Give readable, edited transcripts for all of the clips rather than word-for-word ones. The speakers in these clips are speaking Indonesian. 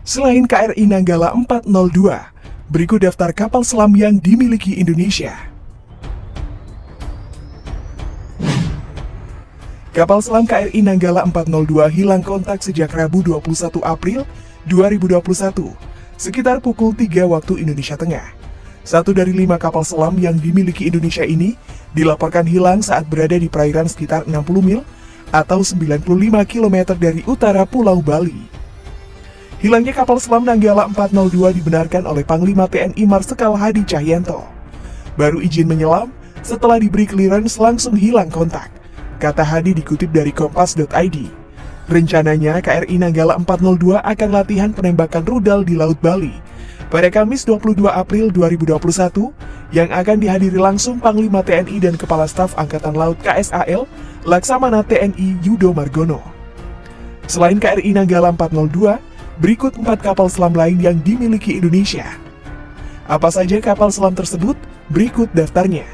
Selain KRI Nanggala 402, berikut daftar kapal selam yang dimiliki Indonesia. Kapal selam KRI Nanggala 402 hilang kontak sejak Rabu 21 April 2021, sekitar pukul 3 waktu Indonesia Tengah. Satu dari 5 kapal selam yang dimiliki Indonesia ini dilaporkan hilang saat berada di perairan sekitar 60 mil atau 95 km dari utara Pulau Bali. Hilangnya kapal selam Nanggala 402 dibenarkan oleh Panglima TNI Marsikal Hadi Cahyanto. Baru izin menyelam, setelah diberi clearance langsung hilang kontak, kata Hadi dikutip dari kompas.id. Rencananya KRI Nanggala 402 akan latihan penembakan rudal di Laut Bali pada Kamis 22 April 2021 yang akan dihadiri langsung Panglima TNI dan Kepala Staf Angkatan Laut KSAL Laksamana TNI Yudo Margono. Selain KRI Nanggala 402, berikut 4 kapal selam lain yang dimiliki Indonesia. Apa saja kapal selam tersebut? Berikut daftarnya.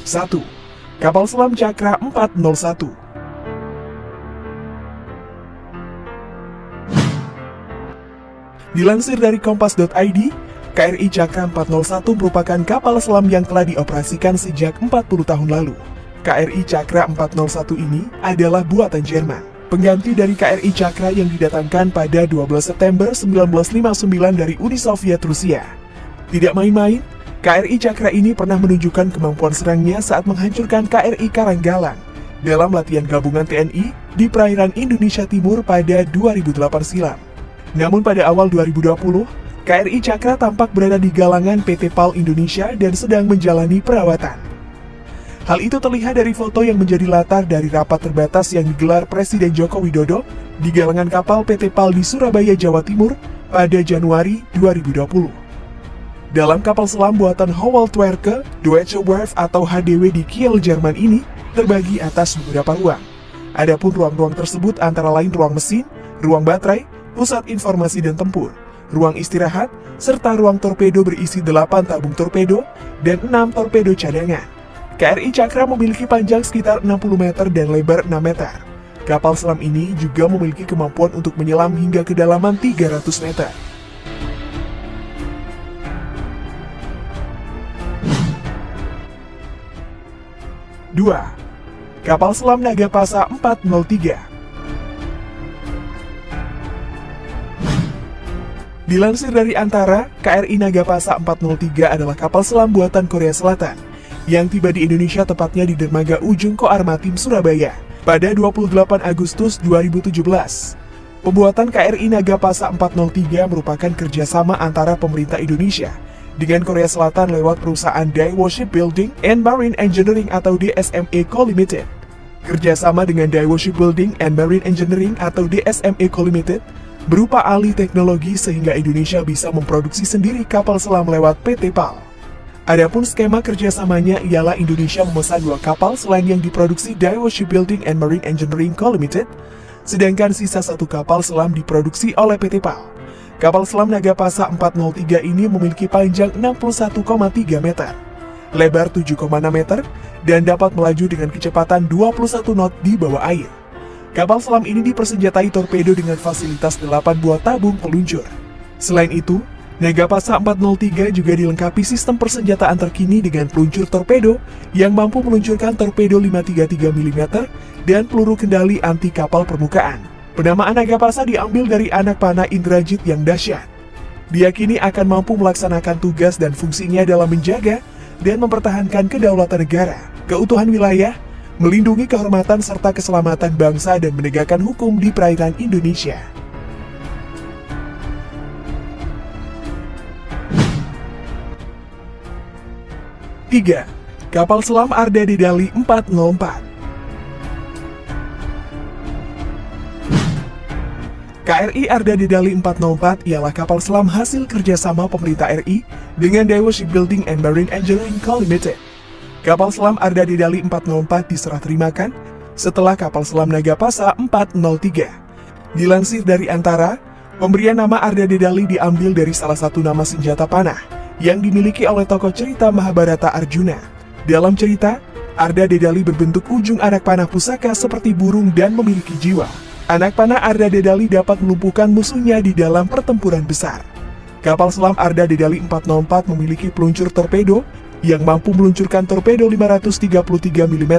1. Kapal selam Cakra 401. Dilansir dari kompas.id, KRI Cakra 401 merupakan kapal selam yang telah dioperasikan sejak 40 tahun lalu. KRI Cakra 401 ini adalah buatan Jerman, pengganti dari KRI Cakra yang didatangkan pada 12 September 1959 dari Uni Soviet Rusia. Tidak main-main, KRI Cakra ini pernah menunjukkan kemampuan serangnya saat menghancurkan KRI Karanggalang dalam latihan gabungan TNI di perairan Indonesia Timur pada 2008 silam. Namun pada awal 2020, KRI Cakra tampak berada di galangan PT PAL Indonesia dan sedang menjalani perawatan. Hal itu terlihat dari foto yang menjadi latar dari rapat terbatas yang digelar Presiden Joko Widodo di galangan kapal PT PAL di Surabaya, Jawa Timur pada Januari 2020. Dalam kapal selam buatan Howaldtwerke Deutsche Werft atau HDW di Kiel, Jerman ini terbagi atas beberapa ruang. Adapun ruang-ruang tersebut antara lain ruang mesin, ruang baterai, pusat informasi dan tempur, ruang istirahat, serta ruang torpedo berisi 8 tabung torpedo dan 6 torpedo cadangan. KRI Cakra memiliki panjang sekitar 60 meter dan lebar 6 meter. Kapal selam ini juga memiliki kemampuan untuk menyelam hingga kedalaman 300 meter. Dua, kapal selam Nagapasa 403. Dilansir dari Antara, KRI Nagapasa 403 adalah kapal selam buatan Korea Selatan yang tiba di Indonesia tepatnya di dermaga Ujung Koar Matim, Surabaya pada 28 Agustus 2017. Pembuatan KRI Nagapasa 403 merupakan kerjasama antara pemerintah Indonesia dengan Korea Selatan lewat perusahaan Daewoo Shipbuilding and Marine Engineering atau DSME Co. Limited. Kerjasama dengan Daewoo Shipbuilding and Marine Engineering atau DSME Co. Limited berupa alih teknologi sehingga Indonesia bisa memproduksi sendiri kapal selam lewat PT PAL. Adapun skema kerjasamanya ialah Indonesia memesan 2 kapal selain yang diproduksi Daewoo Shipbuilding and Marine Engineering Co. Limited, sedangkan sisa 1 kapal selam diproduksi oleh PT PAL. Kapal selam Nagapasa 403 ini memiliki panjang 61,3 meter, lebar 7,6 meter, dan dapat melaju dengan kecepatan 21 knot di bawah air. Kapal selam ini dipersenjatai torpedo dengan fasilitas 8 buah tabung peluncur. Selain itu, Nagapasa 403 juga dilengkapi sistem persenjataan terkini dengan peluncur torpedo yang mampu meluncurkan torpedo 533 mm dan peluru kendali anti kapal permukaan. Penamaan Nagapasa diambil dari anak panah Indrajit yang dahsyat. Diyakini akan mampu melaksanakan tugas dan fungsinya dalam menjaga dan mempertahankan kedaulatan negara, keutuhan wilayah, melindungi kehormatan serta keselamatan bangsa dan menegakkan hukum di perairan Indonesia. 3. Kapal selam Arda Dedali 404. KRI Arda Dedali 404 ialah kapal selam hasil kerjasama pemerintah RI dengan Daewoo Shipbuilding and Marine Engineering Co. Limited. Kapal selam Arda Dedali 404 diserah terimakan setelah kapal selam Nagapasa 403. Dilansir dari Antara, pemberian nama Arda Dedali diambil dari salah satu nama senjata panah yang dimiliki oleh tokoh cerita Mahabharata Arjuna. Dalam cerita, Arda Dedali berbentuk ujung anak panah pusaka seperti burung dan memiliki jiwa. Anak panah Arda Dedali dapat melumpuhkan musuhnya di dalam pertempuran besar. Kapal selam Arda Dedali 404 memiliki peluncur torpedo yang mampu meluncurkan torpedo 533 mm.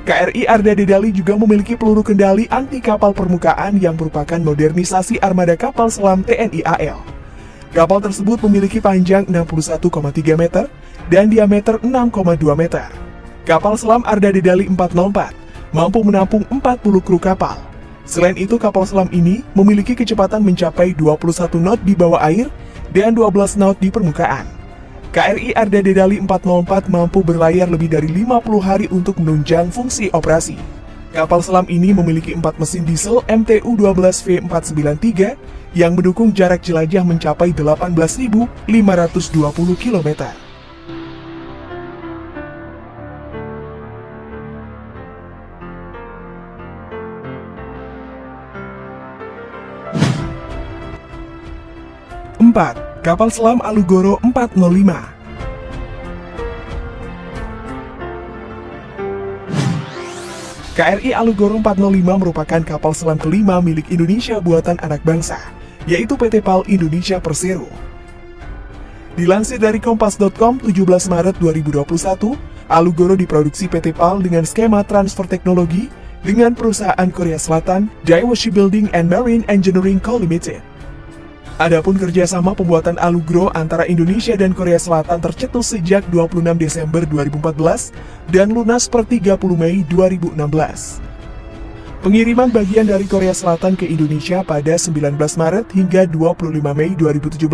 KRI Arda Dedali juga memiliki peluru kendali anti kapal permukaan yang merupakan modernisasi armada kapal selam TNI AL. Kapal tersebut memiliki panjang 61,3 meter dan diameter 6,2 meter. Kapal selam Arda Dedali 404 mampu menampung 40 kru kapal. Selain itu, kapal selam ini memiliki kecepatan mencapai 21 knot di bawah air dan 12 knot di permukaan. KRI Arda Dedali 404 mampu berlayar lebih dari 50 hari untuk menunjang fungsi operasi. Kapal selam ini memiliki 4 mesin diesel MTU-12V493 yang mendukung jarak jelajah mencapai 18.520 km. Kapal selam Alugoro 405. KRI Alugoro 405 merupakan kapal selam kelima milik Indonesia buatan anak bangsa, yaitu PT PAL Indonesia Persero. Dilansir dari Kompas.com 17 Maret 2021, Alugoro diproduksi PT PAL dengan skema transfer teknologi dengan perusahaan Korea Selatan, Daewoo Shipbuilding and Marine Engineering Co. Limited. Adapun kerjasama pembuatan Alugoro antara Indonesia dan Korea Selatan tercetus sejak 26 Desember 2014 dan lunas per 30 Mei 2016. Pengiriman bagian dari Korea Selatan ke Indonesia pada 19 Maret hingga 25 Mei 2017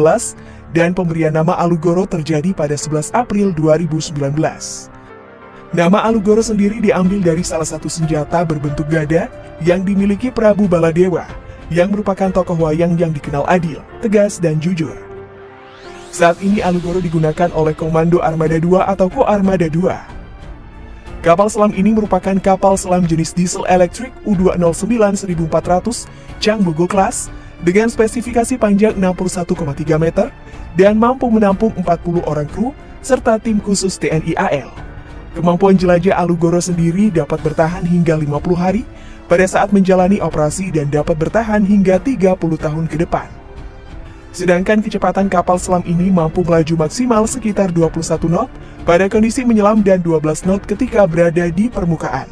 dan pemberian nama Alugoro terjadi pada 11 April 2019. Nama Alugoro sendiri diambil dari salah satu senjata berbentuk gada yang dimiliki Prabu Baladewa, yang merupakan tokoh wayang yang dikenal adil, tegas, dan jujur. Saat ini Alugoro digunakan oleh Komando Armada II atau Koarmada II. Kapal selam ini merupakan kapal selam jenis diesel elektrik U209 1400 Changbogo Class dengan spesifikasi panjang 61,3 meter dan mampu menampung 40 orang kru serta tim khusus TNI AL. Kemampuan jelajah Alugoro sendiri dapat bertahan hingga 50 hari pada saat menjalani operasi dan dapat bertahan hingga 30 tahun ke depan. Sedangkan kecepatan kapal selam ini mampu melaju maksimal sekitar 21 knot pada kondisi menyelam dan 12 knot ketika berada di permukaan.